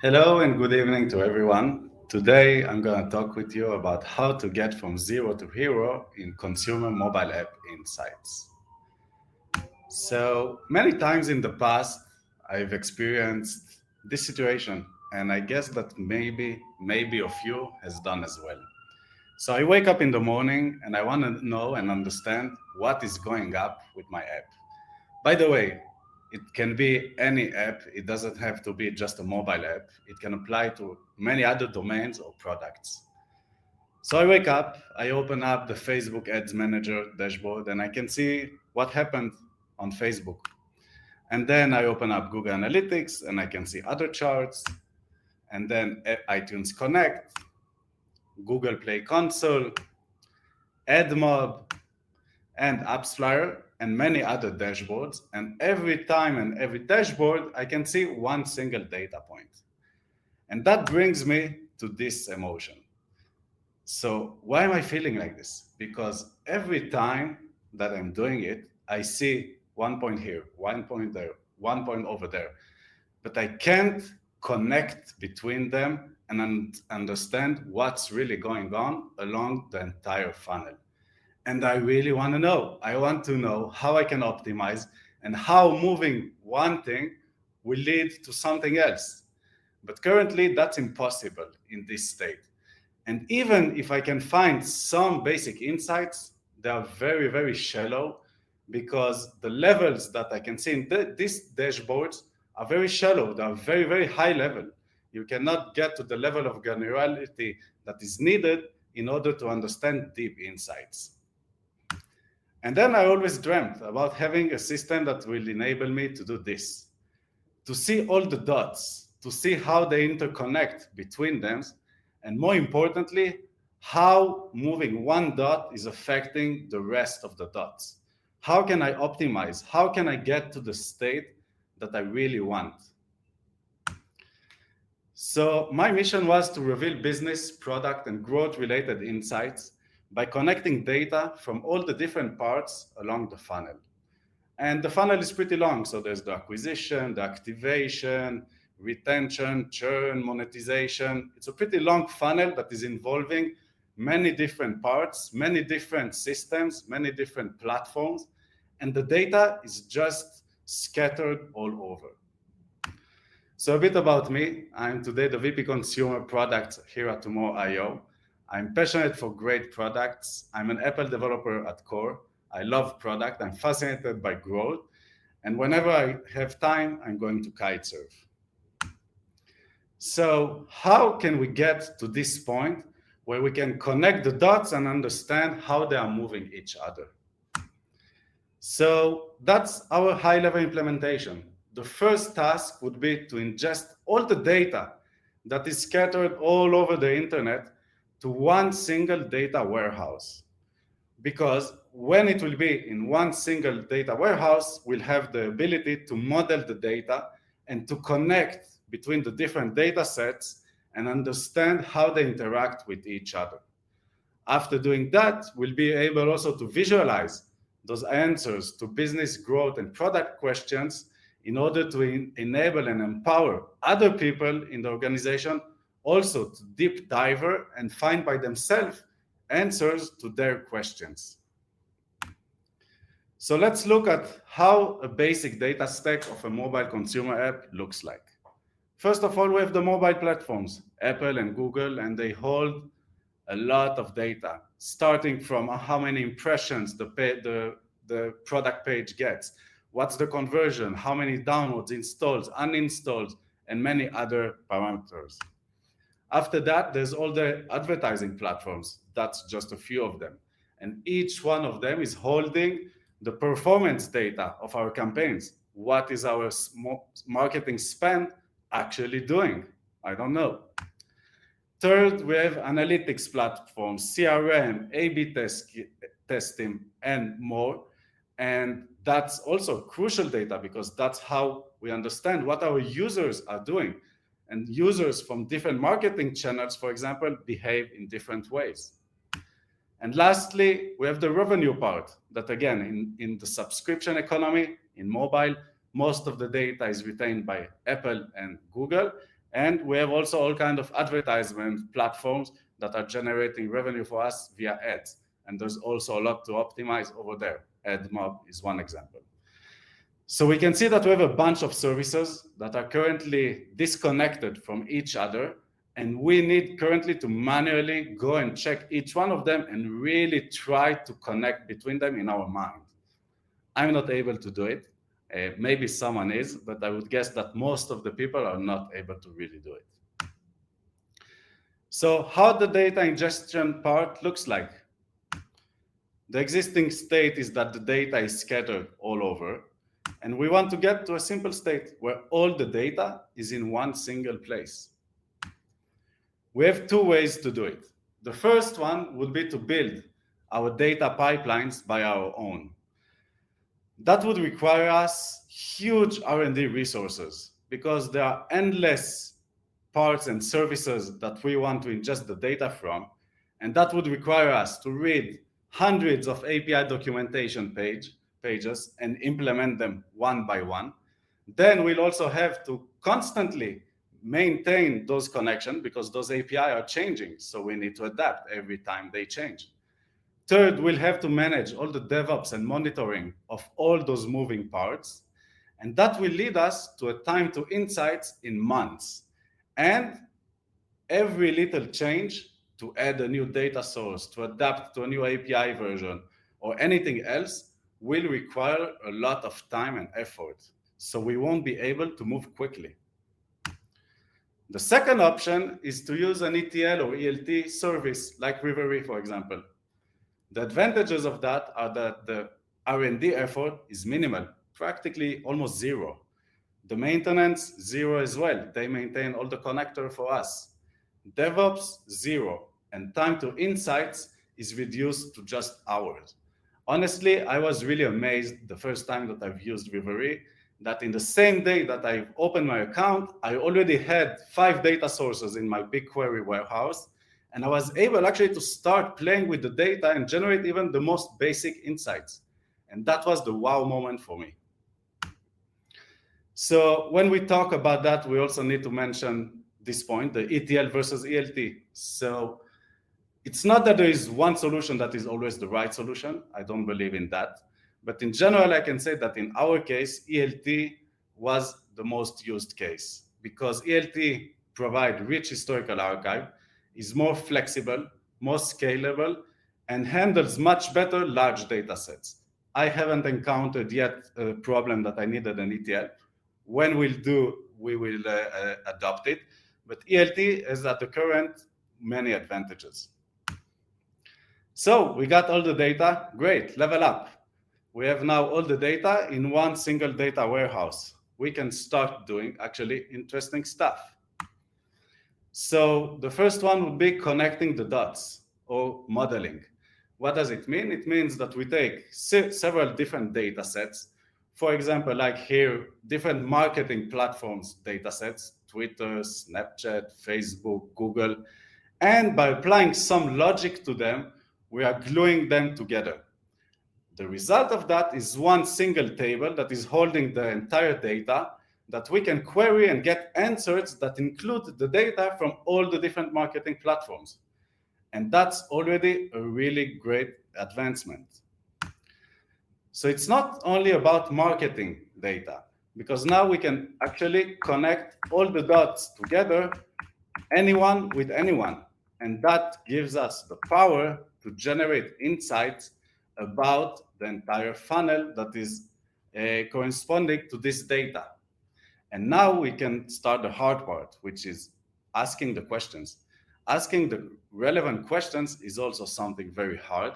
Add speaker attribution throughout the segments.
Speaker 1: Hello and good evening to everyone. Today I'm going to talk with you about how to get from zero to hero in consumer mobile app insights. So many times in the past, I've experienced this situation, and I guess that maybe a few has done as well. So I wake up in the morning and I want to know and understand what is going up with my app. By the way, it can be any app. It doesn't have to be just a mobile app. It can apply to many other domains or products. So I wake up, I open up the Facebook Ads Manager dashboard, and I can see what happened on Facebook. And then I open up Google Analytics and I can see other charts. And then iTunes Connect, Google Play Console, AdMob, and AppsFlyer, and many other dashboards. And every time and every dashboard, I can see one single data point. And that brings me to this emotion. So why am I feeling like this? Because every time that I'm doing it, I see 1 point here, 1 point there, 1 point over there. But I can't connect between them and understand what's really going on along the entire funnel. And I really want to know. I want to know how I can optimize and how moving one thing will lead to something else. But currently, that's impossible in this state. And even if I can find some basic insights, they are very, very shallow because the levels that I can see in these dashboards are very shallow. They are very, very high level. You cannot get to the level of granularity that is needed in order to understand deep insights. And then I always dreamt about having a system that will enable me to do this, to see all the dots, to see how they interconnect between them, and more importantly, how moving one dot is affecting the rest of the dots. How can I optimize? How can I get to the state that I really want? So my mission was to reveal business, product, and growth-related insights by connecting data from all the different parts along the funnel. And the funnel is pretty long. So there's the acquisition, the activation, retention, churn, monetization. It's a pretty long funnel that is involving many different parts, many different systems, many different platforms. And the data is just scattered all over. So a bit about me. I'm today the VP Consumer Products here at Tomer.io. I'm passionate for great products. I'm an Apple developer at core. I love product. I'm fascinated by growth. And whenever I have time, I'm going to kitesurf. So how can we get to this point where we can connect the dots and understand how they are moving each other? So that's our high-level implementation. The first task would be to ingest all the data that is scattered all over the internet to one single data warehouse. Because when it will be in one single data warehouse, we'll have the ability to model the data and to connect between the different data sets and understand how they interact with each other. After doing that, we'll be able also to visualize those answers to business growth and product questions in order to enable and empower other people in the organization also to deep dive and find by themselves answers to their questions. So let's look at how a basic data stack of a mobile consumer app looks like. First of all, we have the mobile platforms, Apple and Google, and they hold a lot of data, starting from how many impressions the product page gets, what's the conversion, how many downloads, installs, uninstalls, and many other parameters. After that, there's all the advertising platforms. That's just a few of them. And each one of them is holding the performance data of our campaigns. What is our marketing spend actually doing? I don't know. Third, we have analytics platforms, CRM, A/B testing, and more. And that's also crucial data because that's how we understand what our users are doing. And users from different marketing channels, for example, behave in different ways. And lastly, we have the revenue part that, again, in the subscription economy, in mobile, most of the data is retained by Apple and Google. And we have also all kinds of advertisement platforms that are generating revenue for us via ads. And there's also a lot to optimize over there. AdMob is one example. So we can see that we have a bunch of services that are currently disconnected from each other, and we need currently to manually go and check each one of them and really try to connect between them in our mind. I'm not able to do it. Maybe someone is, but I would guess that most of the people are not able to really do it. So how the data ingestion part looks like. The existing state is that the data is scattered all over, and we want to get to a simple state where all the data is in one single place. We have two ways to do it. The first one would be to build our data pipelines by our own. That would require us huge R&D resources because there are endless parts and services that we want to ingest the data from, and that would require us to read hundreds of API documentation pages and implement them one by one. Then we'll also have to constantly maintain those connections because those API are changing, so we need to adapt every time they change. Third, we'll have to manage all the DevOps and monitoring of all those moving parts, and that will lead us to a time to insights in months. And every little change to add a new data source, to adapt to a new API version, or anything else will require a lot of time and effort. So we won't be able to move quickly. The second option is to use an ETL or ELT service like Rivery, for example. The advantages of that are that the R&D effort is minimal, practically almost zero. The maintenance, zero as well. They maintain all the connector for us. DevOps, zero. And time to insights is reduced to just hours. Honestly, I was really amazed the first time that I've used Rivery, that in the same day that I opened my account, I already had 5 data sources in my BigQuery warehouse. And I was able actually to start playing with the data and generate even the most basic insights. And that was the wow moment for me. So when we talk about that, we also need to mention this point, the ETL versus ELT. So it's not that there is one solution that is always the right solution. I don't believe in that. But in general, I can say that in our case, ELT was the most used case because ELT provides rich historical archive, is more flexible, more scalable, and handles much better large data sets. I haven't encountered yet a problem that I needed an ETL. When we'll do, we will adopt it. But ELT has at the current many advantages. So we got all the data, great, level up. We have now all the data in one single data warehouse. We can start doing actually interesting stuff. So the first one would be connecting the dots or modeling. What does it mean? It means that we take several different data sets. For example, like here, different marketing platforms data sets, Twitter, Snapchat, Facebook, Google. And by applying some logic to them, we are gluing them together. The result of that is one single table that is holding the entire data that we can query and get answers that include the data from all the different marketing platforms. And that's already a really great advancement. So it's not only about marketing data, because now we can actually connect all the dots together, anyone with anyone. And that gives us the power to generate insights about the entire funnel that is corresponding to this data. And now we can start the hard part, which is asking the questions. Asking the relevant questions is also something very hard,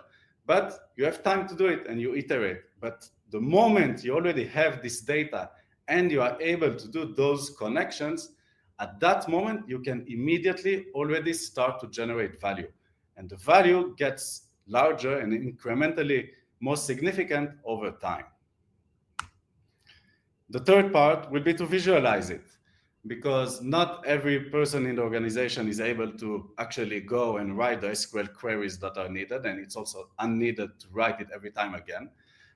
Speaker 1: but you have time to do it and you iterate. But the moment you already have this data and you are able to do those connections, at that moment, you can immediately already start to generate value. And the value gets larger and incrementally more significant over time. The third part will be to visualize it, because not every person in the organization is able to actually go and write the SQL queries that are needed, and it's also unneeded to write it every time again.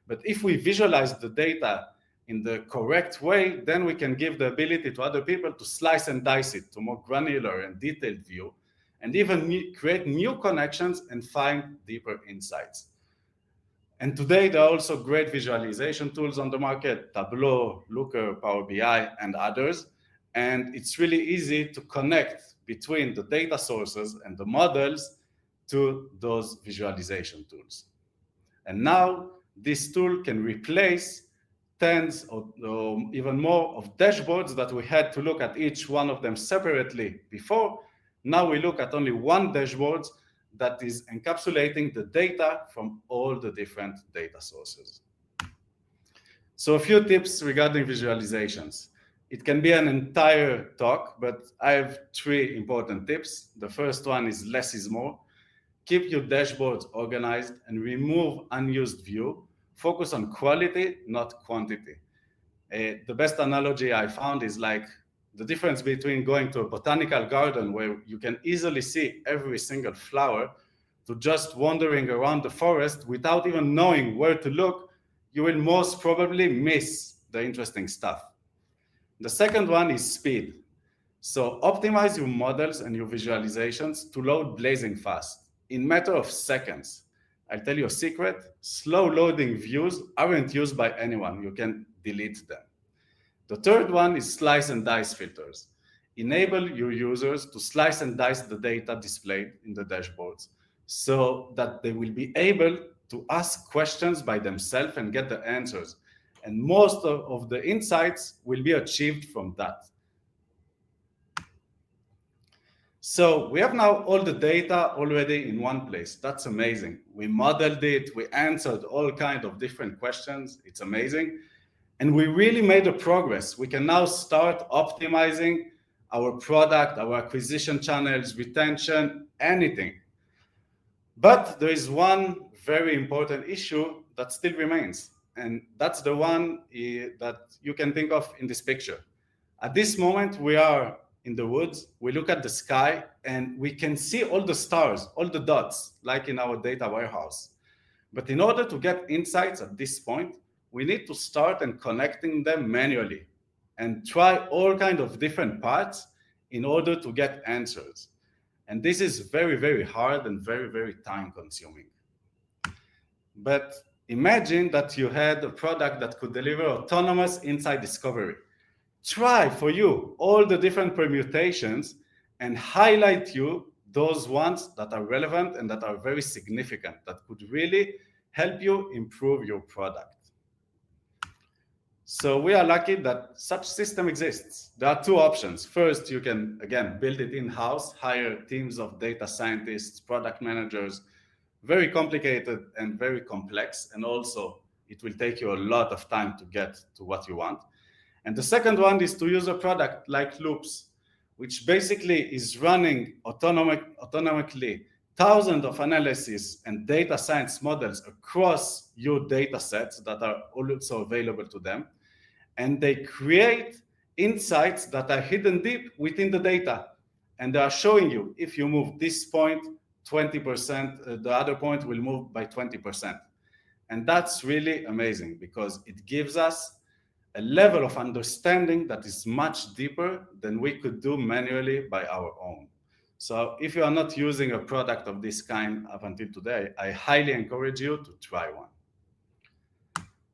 Speaker 1: But if we visualize the data in the correct way, then we can give the ability to other people to slice and dice it to more granular and detailed view, and even create new connections and find deeper insights. And today, there are also great visualization tools on the market, Tableau, Looker, Power BI, and others. And it's really easy to connect between the data sources and the models to those visualization tools. And now, this tool can replace tens or even more of dashboards that we had to look at each one of them separately before. Now we look at only one dashboard that is encapsulating the data from all the different data sources. So a few tips regarding visualizations. It can be an entire talk, but I have 3 important tips. The first one is less is more. Keep your dashboards organized and remove unused view. Focus on quality, not quantity. The best analogy I found is like the difference between going to a botanical garden where you can easily see every single flower to just wandering around the forest without even knowing where to look. You will most probably miss the interesting stuff. The second one is speed. So optimize your models and your visualizations to load blazing fast in matter of seconds. I'll tell you a secret, slow loading views aren't used by anyone. You can delete them. The third one is slice and dice filters. Enable your users to slice and dice the data displayed in the dashboards so that they will be able to ask questions by themselves and get the answers. And most of the insights will be achieved from that. So we have now all the data already in one place. That's amazing. We modeled it, we answered all kinds of different questions. It's amazing. And we really made a progress. We can now start optimizing our product, our acquisition channels, retention, anything. But there is one very important issue that still remains. And that's the one that you can think of in this picture. At this moment, we are in the woods, we look at the sky, and we can see all the stars, all the dots, like in our data warehouse. But in order to get insights at this point, we need to start and connecting them manually and try all kinds of different parts in order to get answers. And this is very, very hard and very, very time consuming. But imagine that you had a product that could deliver autonomous insight discovery. Try for you all the different permutations and highlight you those ones that are relevant and that are very significant, that could really help you improve your product. So we are lucky that such system exists. There are 2 options. First, you can, again, build it in-house, hire teams of data scientists, product managers, very complicated and very complex. And also, it will take you a lot of time to get to what you want. And the second one is to use a product like Loops, which basically is running autonomically thousands of analysis and data science models across your data sets that are also available to them. And they create insights that are hidden deep within the data. And they are showing you, if you move this point 20%, the other point will move by 20%. And that's really amazing because it gives us a level of understanding that is much deeper than we could do manually by our own. So if you are not using a product of this kind up until today, I highly encourage you to try one.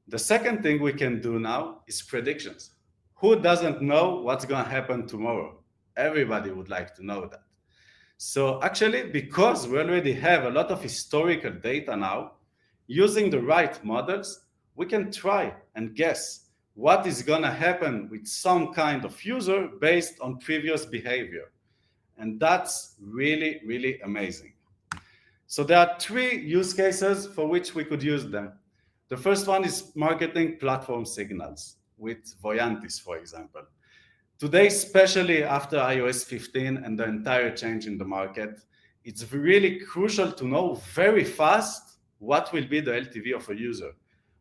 Speaker 1: The second thing we can do now is predictions. Who doesn't know what's going to happen tomorrow? Everybody would like to know that. So actually, because we already have a lot of historical data now, using the right models, we can try and guess what is going to happen with some kind of user based on previous behavior. And that's really, really amazing. So there are 3 use cases for which we could use them. The first one is marketing platform signals with Voyantis, for example. Today, especially after iOS 15 and the entire change in the market, it's really crucial to know very fast what will be the LTV of a user.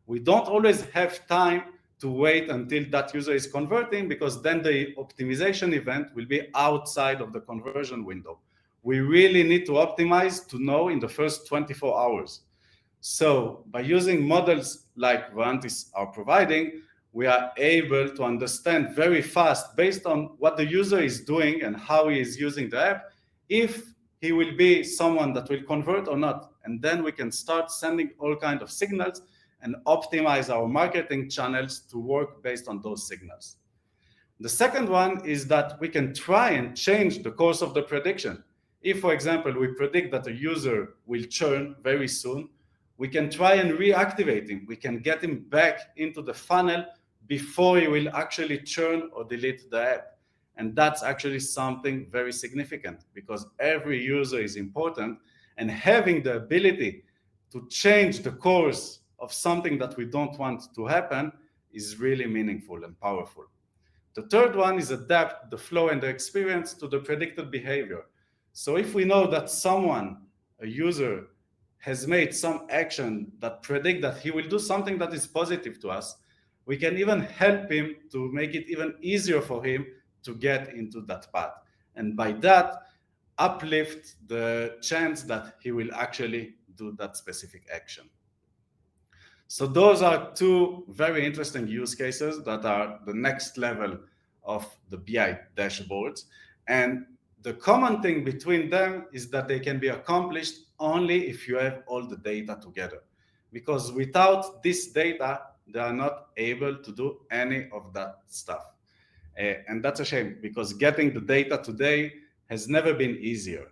Speaker 1: We don't always have time to wait until that user is converting because then the optimization event will be outside of the conversion window. We really need to optimize to know in the first 24 hours. So by using models like Voyantis are providing, we are able to understand very fast, based on what the user is doing and how he is using the app, if he will be someone that will convert or not. And then we can start sending all kinds of signals and optimize our marketing channels to work based on those signals. The second one is that we can try and change the course of the prediction. If, for example, we predict that a user will churn very soon, we can try and reactivate him. We can get him back into the funnel before he will actually churn or delete the app. And that's actually something very significant, because every user is important, and having the ability to change the course of something that we don't want to happen is really meaningful and powerful. The third one is adapt the flow and the experience to the predicted behavior. So if we know that someone, a user, has made some action that predict that he will do something that is positive to us, we can even help him to make it even easier for him to get into that path. And by that, uplift the chance that he will actually do that specific action. So those are two very interesting use cases that are the next level of the BI dashboards. And the common thing between them is that they can be accomplished only if you have all the data together. Because without this data, they are not able to do any of that stuff. And that's a shame, because getting the data today has never been easier.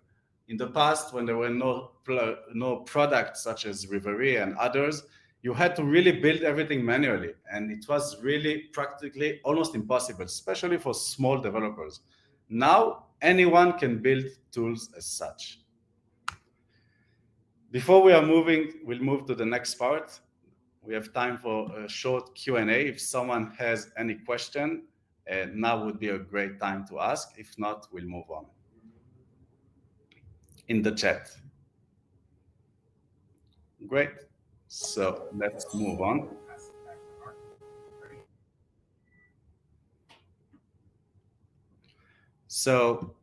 Speaker 1: In the past, when there were no products such as Rivery and others, you had to really build everything manually, and it was really practically almost impossible, especially for small developers. Now, anyone can build tools as such. Before we'll move to the next part. We have time for a short Q&A. If someone has any question, now would be a great time to ask. If not, we'll move on. In the chat. Great. So let's move on. So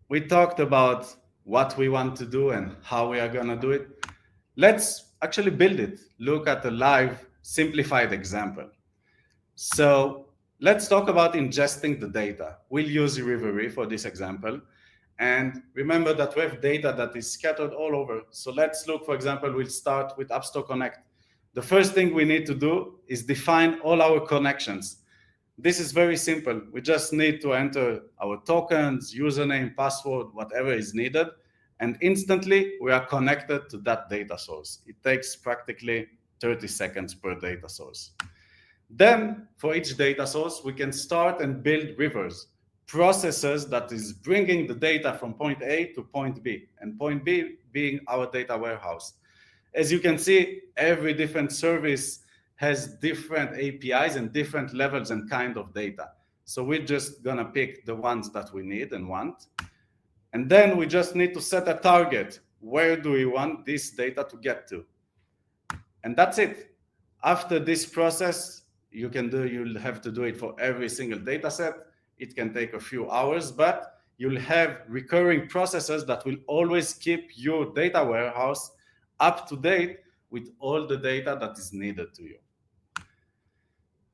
Speaker 1: we talked about what we want to do and how we are going to do it. Let's actually build it. Look at a live simplified example. So let's talk about ingesting the data. We'll use Rivery for this example. And remember that we have data that is scattered all over. So let's look, for example, we'll start with App Store Connect. The first thing we need to do is define all our connections. This is very simple. We just need to enter our tokens, username, password, whatever is needed. And instantly, we are connected to that data source. It takes practically 30 seconds per data source. Then, for each data source, we can start and build rivers, processes that is bringing the data from point A to point B, and point B being our data warehouse. As you can see, every different service has different APIs and different levels and kind of data. So we're just gonna pick the ones that we need and want. And then we just need to set a target. Where do we want this data to get to? And that's it. After this process, you'll have to do it for every single data set. It can take a few hours, but you'll have recurring processes that will always keep your data warehouse up to date with all the data that is needed to you.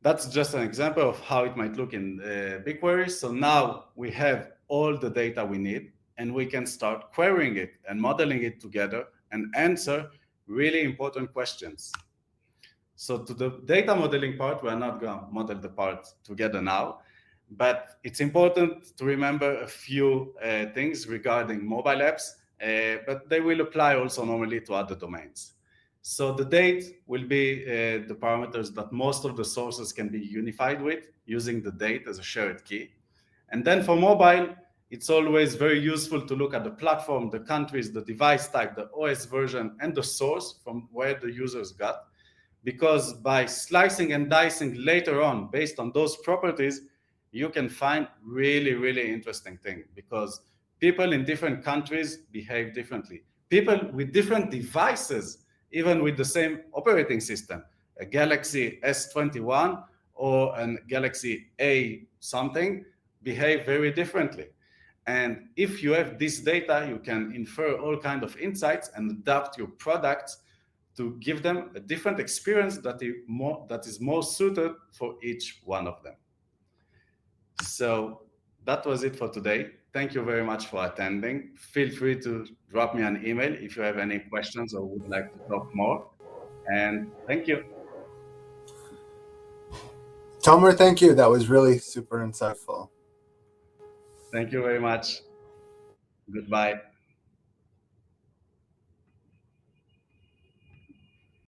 Speaker 1: That's just an example of how it might look in BigQuery. So now we have all the data we need, and we can start querying it and modeling it together and answer really important questions. So to the data modeling part, we're not going to model the part together now, but it's important to remember a few things regarding mobile apps, but they will apply also normally to other domains. So the date will be the parameters that most of the sources can be unified with, using the date as a shared key. And then for mobile, it's always very useful to look at the platform, the countries, the device type, the OS version, and the source from where the users got. Because by slicing and dicing later on based on those properties, you can find really, really interesting things, because people in different countries behave differently. People with different devices, even with the same operating system, a Galaxy S21 or a Galaxy A something, behave very differently. And if you have this data, you can infer all kinds of insights and adapt your products to give them a different experience that is more suited for each one of them. So that was it for today. Thank you very much for attending. Feel free to drop me an email if you have any questions or would like to talk more. And thank you.
Speaker 2: Tomer, thank you. That was really super insightful.
Speaker 1: Thank you very much. Goodbye.